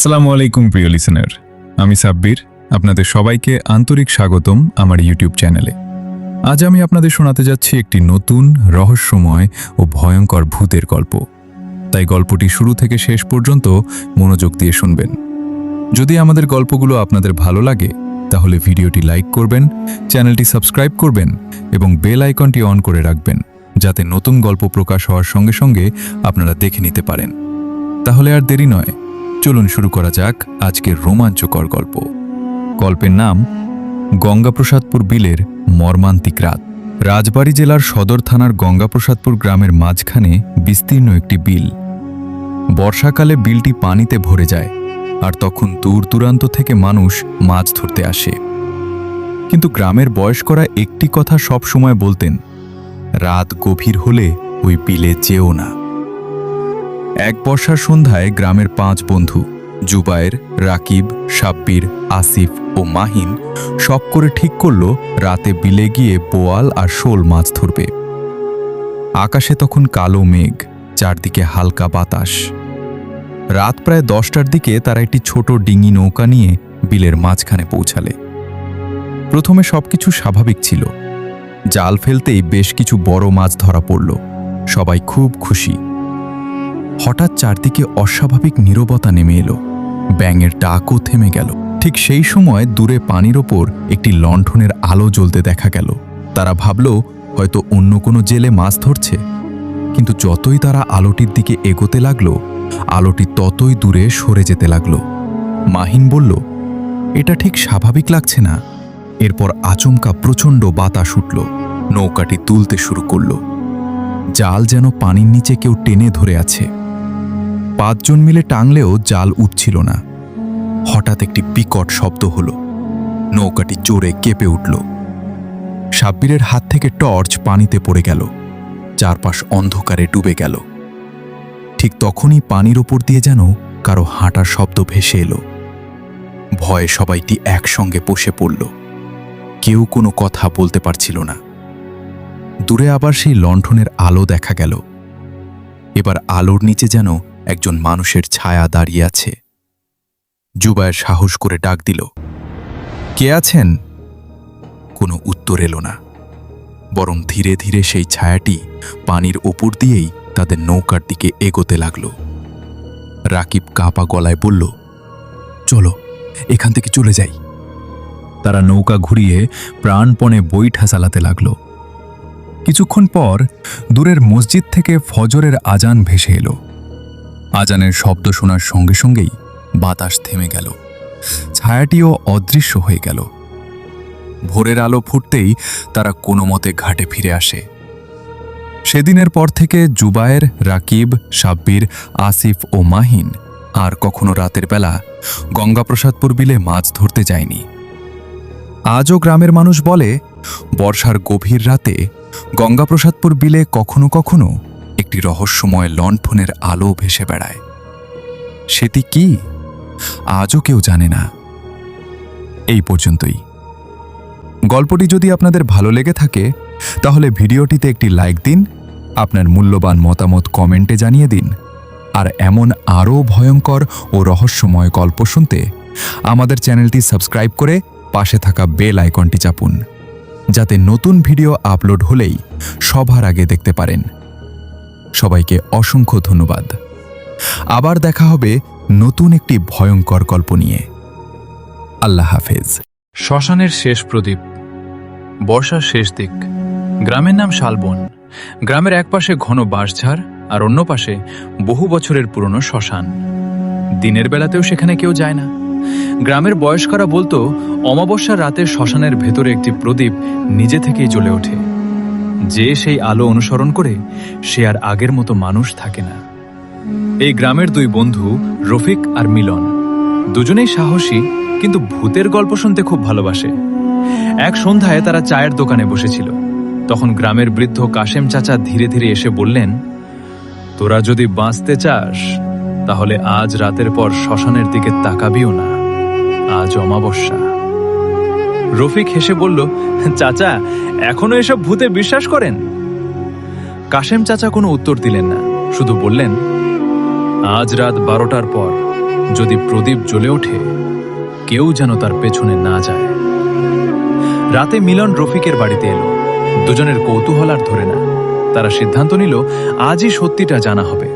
আসসালামু আলাইকুম প্রিয় লিসেনার, আমি সাব্বির। আপনাদের সবাইকে আন্তরিক স্বাগতম আমার ইউটিউব চ্যানেলে। আজ আমি আপনাদের শোনাতে যাচ্ছি একটি নতুন রহস্যময় ও ভয়ঙ্কর ভূতের গল্প। তাই গল্পটি শুরু থেকে শেষ পর্যন্ত মনোযোগ দিয়ে শুনবেন। যদি আমাদের গল্পগুলো আপনাদের ভালো লাগে তাহলে ভিডিওটি লাইক করবেন, চ্যানেলটি সাবস্ক্রাইব করবেন এবং বেল আইকনটি অন করে রাখবেন, যাতে নতুন গল্প প্রকাশ হওয়ার সঙ্গে সঙ্গে আপনারা দেখে নিতে পারেন। তাহলে আর দেরি নয়, চলুন শুরু করা যাক আজকের রোমাঞ্চকর গল্প। গল্পের নাম গঙ্গাপ্রসাদপুর বিলের মর্মান্তিক রাত। রাজবাড়ী জেলার সদর থানার গঙ্গাপ্রসাদপুর গ্রামের মাঝখানে বিস্তীর্ণ একটি বিল। বর্ষাকালে বিলটি পানিতে ভরে যায়, আর তখন দূর দূরান্ত থেকে মানুষ মাছ ধরতে আসে। কিন্তু গ্রামের বয়স্করা একটি কথা সব সময় বলতেন, রাত গভীর হলে ওই বিলে যেও না। এক বর্ষার সন্ধ্যায় গ্রামের 5 বন্ধু জুবায়ের, রাকিব, সাব্বির, আসিফ ও মাহিন শখ করে ঠিক করল রাতে বিলে গিয়ে বোয়াল আর শোল মাছ ধরবে। আকাশে তখন কালো মেঘ, চারদিকে হালকা বাতাস। রাত প্রায় 10টার দিকে তারা একটি ছোট ডিঙি নৌকা নিয়ে বিলের মাঝখানে পৌঁছালে। প্রথমে সবকিছু স্বাভাবিক ছিল। জাল ফেলতেই বেশ কিছু বড় মাছ ধরা পড়ল। সবাই খুব খুশি। হঠাৎ চারদিকে অস্বাভাবিক নীরবতা নেমে এলো। ব্যাঙের ডাকও থেমে গেল। ঠিক সেই সময় দূরে পানির ওপর একটি লণ্ঠনের আলো জ্বলতে দেখা গেল। তারা ভাবল হয়তো অন্য কোনো জেলে মাছ ধরছে। কিন্তু যতই তারা আলোটির দিকে এগোতে লাগলো, আলোটি ততই দূরে সরে যেতে লাগলো। মাহিন বলল, এটা ঠিক স্বাভাবিক লাগছে না। এরপর আচমকা প্রচণ্ড বাতাস উঠল। নৌকাটি তুলতে শুরু করল। জাল যেন পানির নিচে কেউ টেনে ধরে আছে। 5 জন মিলে টানলেও জাল উঠছিল না। হঠাৎ একটি বিকট শব্দ হলো। নৌকাটি জোরে কেঁপে উঠল। সাব্বিরের হাত থেকে টর্চ পানিতে পড়ে গেল। চারপাশ অন্ধকারে ডুবে গেল। ঠিক তখনই পানির ওপর দিয়ে যেন কারো হাঁটার শব্দ ভেসে এলো। ভয়ে সবাইটি একসঙ্গে বসে পড়ল। কেউ কোনো কথা বলতে পারছিল না। দূরে আবার সেই লণ্ঠনের আলো দেখা গেল। এবার আলোর নিচে যেন একজন মানুষের ছায়া দাঁড়িয়ে আছে। জুবায়ের সাহস করে ডাক দিল, কে আছেন? কোনো উত্তর এলো না, বরং ধীরে ধীরে সেই ছায়াটি পানির ওপর দিয়েই তাদের নৌকার দিকে এগোতে লাগল। রাকিব কাঁপা গলায় বলল, চলো এখান থেকে চলে যাই। তারা নৌকা ঘুরিয়ে প্রাণপণে বৈঠা চালাতে লাগল। কিছুক্ষণ পর দূরের মসজিদ থেকে ফজরের আজান ভেসে এলো। আজানের শব্দ শোনার সঙ্গে সঙ্গেই বাতাস থেমে গেল। ছায়াটিও অদৃশ্য হয়ে গেল। ভোরের আলো ফুটতেই তারা কোনো মতে ঘাটে ফিরে আসে। সেদিনের পর থেকে জুবায়ের, রাকিব, সাব্বির, আসিফ ও মাহিন আর কখনো রাতের বেলা গঙ্গাপ্রসাদপুর বিলে মাছ ধরতে যায়নি। আজও গ্রামের মানুষ বলে, বর্ষার গভীর রাতে গঙ্গাপ্রসাদপুর বিলে কখনো কখনো একটি রহস্যময় লণ্ঠনের আলো ভেসে বেড়ায়। সেটি কি আজও কেউ জানে না। এই পর্যন্তই। গল্পটি যদি আপনাদের ভালো লেগে থাকে তাহলে ভিডিওটিতে একটি লাইক দিন, আপনার মূল্যবান মতামত কমেন্টে জানিয়ে দিন। আর এমন আরও ভয়ঙ্কর ও রহস্যময় গল্প শুনতে আমাদের চ্যানেলটি সাবস্ক্রাইব করে পাশে থাকা বেল আইকনটি চাপুন, যাতে নতুন ভিডিও আপলোড হলেই সবার আগে দেখতে পারেন। সবাইকে অসংখ্য ধন্যবাদ। আবার দেখা হবে নতুন একটি ভয়ঙ্কর গল্প নিয়ে। আল্লাহ হাফেজ। শ্মশানের শেষ প্রদীপ। বর্ষার শেষ দিক। গ্রামের নাম শালবন। গ্রামের এক পাশে ঘন বাঁশঝাড় আর অন্য পাশে বহু বছরের পুরনো শ্মশান। দিনের বেলাতেও সেখানে কেউ যায় না। গ্রামের বয়স্করা বলতো, অমাবস্যার রাতে শ্মশানের ভেতরে একটি প্রদীপ নিজে থেকেই জ্বলে ওঠে। যে সেই আলো অনুসরণ করে সে আর আগের মতো মানুষ থাকে না। এই গ্রামের 2 বন্ধু রফিক আর মিলন, দুজনেই সাহসী, কিন্তু ভূতের গল্প শুনতে খুব ভালোবাসে। এক সন্ধ্যায় তারা চায়ের দোকানে বসেছিল। তখন গ্রামের বৃদ্ধ কাশেম চাচা ধীরে ধীরে এসে বললেন, তোরা যদি বাঁচতে চাস তাহলে আজ রাতের পর শ্মশানের দিকে তাকাবিও না। আজ অমাবস্যা। রফিক হেসে বলল, চাচা এখনো এসব ভূতে বিশ্বাস করেন? কাশেম চাচা কোনো উত্তর দিলেন না, শুধু বললেন, আজ রাত 12টার পর যদি প্রদীপ জ্বলে ওঠে, কেউ যেন তার পেছনে না যায়। রাতে মিলন রফিকের বাড়িতে এলো। দুজনের কৌতূহল আর ধরে না। তারা সিদ্ধান্ত নিল আজই সত্যিটা জানা হবে।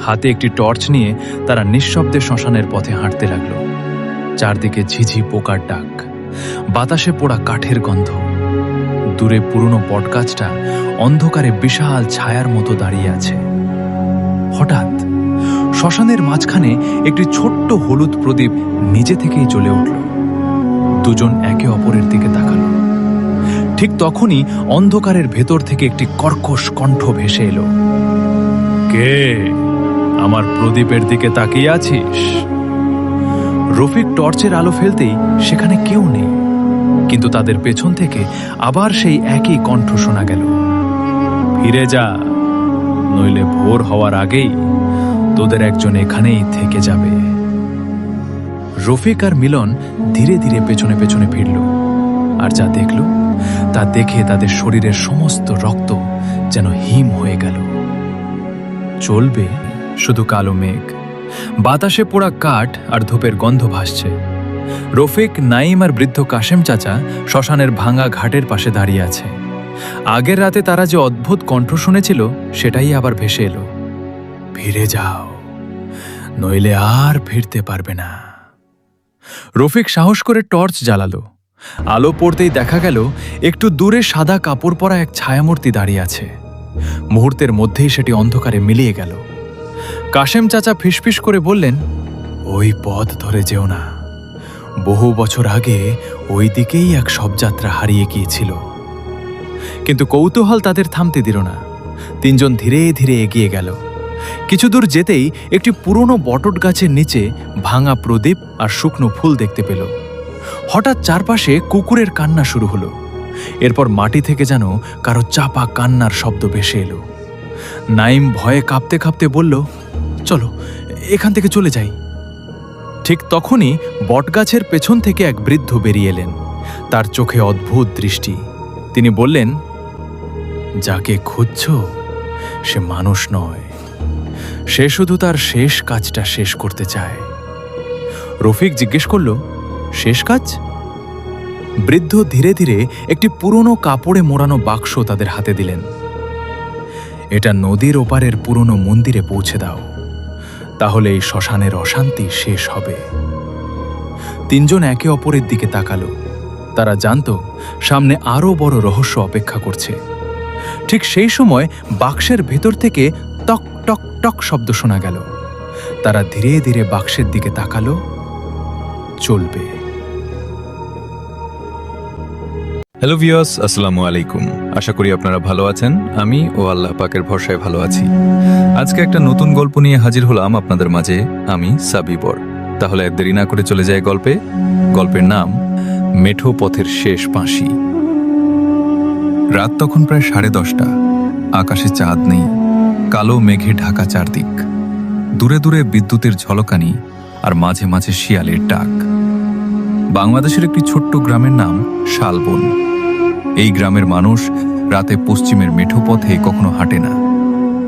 হাতে একটি টর্চ নিয়ে তারা নিঃশব্দে শ্মশানের পথে হাঁটতে লাগল। চারদিকে ঝিঝি পোকার ডাক, বাতাসে পোড়া কাঠের গন্ধ। দূরে পুরনো বটগাছটা অন্ধকারে বিশাল ছায়ার মতো দাঁড়িয়ে আছে। হঠাৎ শ্মশানের মাঝখানে একটি ছোট্ট হলুদ প্রদীপ নিজে থেকেই জ্বলে উঠল। দুজন একে অপরের দিকে তাকালো। ঠিক তখনই অন্ধকারের ভেতর থেকে একটি কর্কশ কণ্ঠ ভেসে এলো। কে আমার প্রদীপের দিকে তাকিয়ে আছিস? রফিক টর্চের আলো ফেলতেই সেখানে কেউ নেই, কিন্তু তাদের পেছন থেকে আবার সেই একই কণ্ঠ শোনা গেল। ফিরে যা, নইলে ভোর হওয়ার আগেই তোদের একজন এখানেই থেকে যাবে। রফিক আর মিলন ধীরে ধীরে পেছনে পেছনে ফিরল। আর যা দেখল তা দেখে তাদের শরীরের সমস্ত রক্ত যেন হিম হয়ে গেল। চলবে শুধু কালো মেঘ, বাতাসে পোড়া কাঠ আর ধূপের গন্ধ ভাসছে। রফিক, নাইম আর বৃদ্ধ কাশেম চাচা শ্মশানের ভাঙা ঘাটের পাশে দাঁড়িয়ে আছে। আগের রাতে তারা যে অদ্ভুত কণ্ঠ শুনেছিল সেটাই আবার ভেসে এলো। ফিরে যাও, নইলে আর ফিরতে পারবে না। রফিক সাহস করে টর্চ জ্বালালো। আলো পড়তেই দেখা গেল একটু দূরে সাদা কাপড় পরা এক ছায়ামূর্তি দাঁড়িয়ে আছে। মুহূর্তের মধ্যেই সেটি অন্ধকারে মিলিয়ে গেল। কাশেম চাচা ফিসফিস করে বললেন, ওই পথ ধরে যেও না। বহু বছর আগে ওই দিকেই এক শবযাত্রা হারিয়ে গিয়েছিল। কিন্তু কৌতূহল তাদের থামতে দিল না। তিনজন ধীরে ধীরে এগিয়ে গেল। কিছু দূর যেতেই একটি পুরনো বটট গাছের নিচে ভাঙা প্রদীপ আর শুকনো ফুল দেখতে পেল। হঠাৎ চারপাশে কুকুরের কান্না শুরু হলো। এরপর মাটি থেকে যেন কারো চাপা কান্নার শব্দ ভেসে এলো। নাইম ভয়ে কাঁপতে কাঁপতে বলল, চলো এখান থেকে চলে যাই। ঠিক তখনই বটগাছের পেছন থেকে এক বৃদ্ধ বেরিয়ে এলেন। তার চোখে অদ্ভুত দৃষ্টি। তিনি বললেন, যাকে খুঁজছ সে মানুষ নয়, সে শুধু তার শেষ কাজটা শেষ করতে চায়। রফিক জিজ্ঞেস করল, শেষ কাজ? বৃদ্ধ ধীরে ধীরে একটি পুরনো কাপড়ে মোড়ানো বাক্স তাদের হাতে দিলেন। এটা নদীর ওপারের পুরনো মন্দিরে পৌঁছে দাও, তাহলে এই শ্মশানের অশান্তি শেষ হবে। তিনজন একে অপরের দিকে তাকালো। তারা জানত সামনে আরও বড় রহস্য অপেক্ষা করছে। ঠিক সেই সময় বাক্সের ভেতর থেকে টক টক টক শব্দ শোনা গেল। তারা ধীরে ধীরে বাক্সের দিকে তাকালো। চলবে। হ্যালো ভিউয়ার্স, আসসালামু আলাইকুম। আশা করি আপনারা ভালো আছেন। আমি ও আল্লাহ পাকের ভরসায় ভালো আছি। আজকে একটা নতুন গল্প নিয়ে হাজির হলাম আপনাদের মাঝে। আমি সাবিবর। তাহলে আর দেরি না করে চলে যায় গল্পে। গল্পের নাম মেঠো পথের শেষ বাঁশি। রাত তখন প্রায় 10:30। আকাশে চাঁদ নেই, কালো মেঘে ঢাকা চারদিক। দূরে দূরে বিদ্যুতের ঝলকানি আর মাঝে মাঝে শিয়ালের ডাক। বাংলাদেশের একটি ছোট্ট গ্রামের নাম শালবন। এই গ্রামের মানুষ রাতে পশ্চিমের মেঠো পথে কখনো হাঁটে না,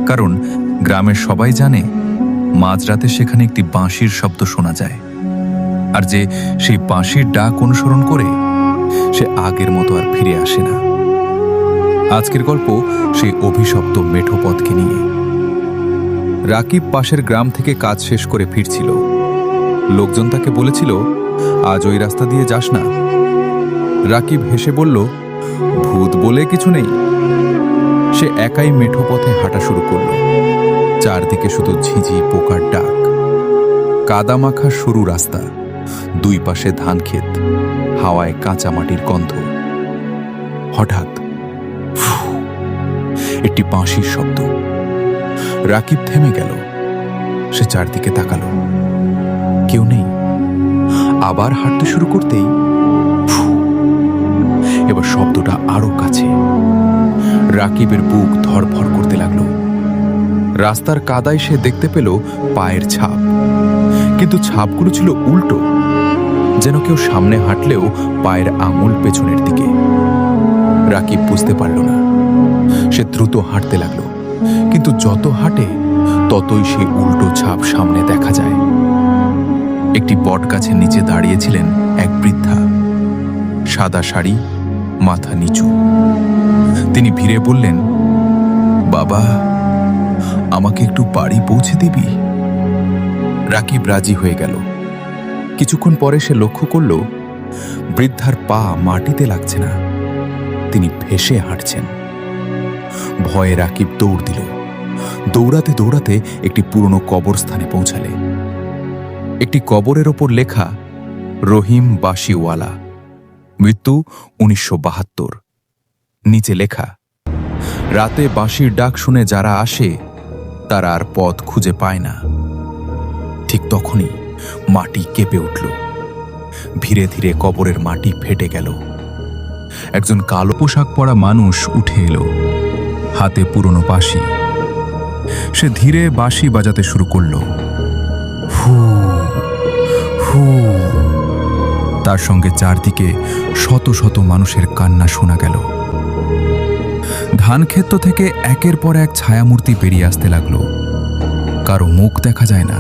কারণ গ্রামের সবাই জানে মাঝরাতে সেখানে একটি বাঁশির শব্দ শোনা যায়। আর যে সেই বাঁশির ডাক অনুসরণ করে সে আগের মতো আর ফিরে আসে না। আজকের গল্প সেই অভিশপ্ত মেঠো পথকে নিয়ে। রাকিব পাশের গ্রাম থেকে কাজ শেষ করে ফিরছিল। লোকজন তাকে বলেছিল, আজ ওই রাস্তা দিয়ে যাস না। রাকিব হেসে বলল, ভূত বলে কিছু নেই। সে একাই মেঠো পথে হাঁটা শুরু করল। চারদিকে শুধু ঝিঝি পোকার ডাক, কাদামাখা সরু রাস্তা, দুই পাশে ধান ক্ষেত, হাওয়ায় কাঁচা মাটির গন্ধ। হঠাৎ একটি বাঁশির শব্দ। রাকিব থেমে গেল। সে চারদিকে তাকালো, কেউ নেই। আবার হাঁটতে শুরু করতেই এবার শব্দটা আরো কাছে। রাকিবের বুক ধড়ফড় করতে লাগলো। রাস্তার কাদায় সে দেখতে পেল পায়ের ছাপ, কিন্তু ছাপগুলো ছিল উল্টো, যেন কেউ সামনে হাঁটলেও পায়ের আঙুল পেছনের দিকে। রাকিব বুঝতে পারল না। সে দ্রুত হাঁটতে লাগলো, কিন্তু যত হাঁটে ততই সেই উল্টো ছাপ সামনে দেখা যায়। একটি বটগাছের নিচে দাঁড়িয়েছিলেন এক বৃদ্ধা, সাদা শাড়ি, মাথা নিচু। তিনি ভিড়ে বললেন, বাবা, আমাকে একটু বাড়ি পৌঁছে দিবি? রাকিব রাজি হয়ে গেল। কিছুক্ষণ পরে সে লক্ষ্য করল বৃদ্ধার পা মাটিতে লাগছে না, তিনি ভেসে হাঁটছেন। ভয়ে রাকিব দৌড় দিল। দৌড়াতে দৌড়াতে একটি পুরনো কবরস্থানে পৌঁছালে। একটি কবরের ওপর লেখা রহিম বাসিওয়ালা, মৃত্যু 1972। নিচে লেখা, রাতে বাঁশির ডাক শুনে যারা আসে তারা আর পথ খুঁজে পায় না। ঠিক তখনই মাটি কেঁপে উঠল। ধীরে ধীরে কবরের মাটি ফেটে গেল। একজন কালো পোশাক পরা মানুষ উঠে এলো, হাতে পুরনো বাঁশি। সে ধীরে বাঁশি বাজাতে শুরু করল। হু হু। তার সঙ্গে চারদিকে শত শত মানুষের কান্না শোনা গেল। ধানক্ষেত্র থেকে একের পর এক ছায়ামূর্তি বেরিয়ে আসতে লাগলো। কারো মুখ দেখা যায় না,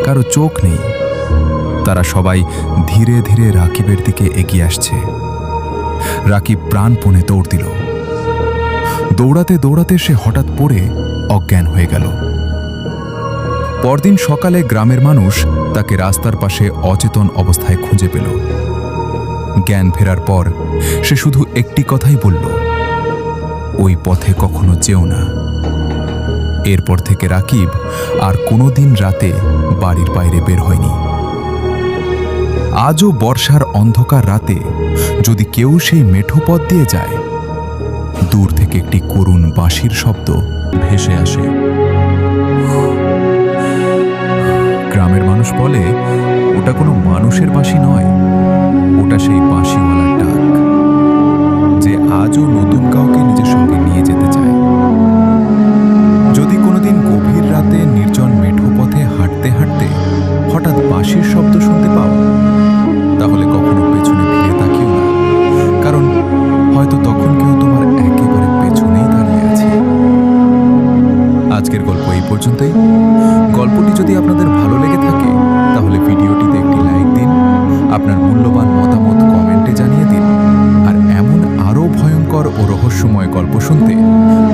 কারো চোখ নেই। তারা সবাই ধীরে ধীরে রাকিবের দিকে এগিয়ে আসছে। রাকিব প্রাণপণে দৌড় দিল। দৌড়াতে দৌড়াতে সে হঠাৎ পড়ে অজ্ঞান হয়ে গেল। পরদিন সকালে গ্রামের মানুষ তাকে রাস্তার পাশে অচেতন অবস্থায় খুঁজে পেল। জ্ঞান ফেরার পর সে শুধু একটি কথাই বলল, ওই পথে কখনো যেও না। এরপর থেকে রাকিব আর কোনোদিন রাতে বাড়ির বাইরে বের হয়নি। আজও বর্ষার অন্ধকার রাতে যদি কেউ সেই মেঠো পথ দিয়ে যায়, দূর থেকে একটি করুণ বাঁশির শব্দ ভেসে আসে। গ্রামের মানুষ বলে, ওটা কোনো মানুষের বাঁশি নয়, ওটা সেই বাঁশিওয়ালার ডাক, যে আজও নতুন কাউকে নিজের সঙ্গে নিয়ে যেতে চায়। যদি কোনোদিন গভীর রাতে নির্জন মেঠো পথে হাঁটতে হাঁটতে হঠাৎ বাঁশির শব্দ শুনতে পাও, তাহলে কখনো পেছনে ফিরে তাকিও না, কারণ হয়তো তখন কেউ তোমার একেবারে পেছনেই দাঁড়িয়ে আছে। আজকের গল্প এই পর্যন্তই। গল্পটি যদি আপনাদের ভালো লেগে থাকে তাহলে ভিডিওটিতে একটি লাইক দিন, আপনার মূল্যবান মতামত কমেন্টে জানিয়ে দিন। আর এমন আরও ভয়ঙ্কর ও রহস্যময় গল্প শুনতে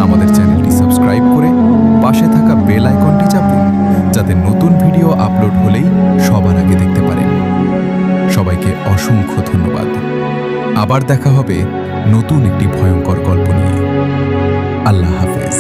আমাদের চ্যানেলটি সাবস্ক্রাইব করে পাশে থাকা বেল আইকনটি চাপুন, যাতে নতুন ভিডিও আপলোড হলেই সবার আগে দেখতে পারেন। সবাইকে অসংখ্য ধন্যবাদ। আবার দেখা হবে নতুন একটি ভয়ঙ্কর গল্প নিয়ে। আল্লাহ হাফেজ।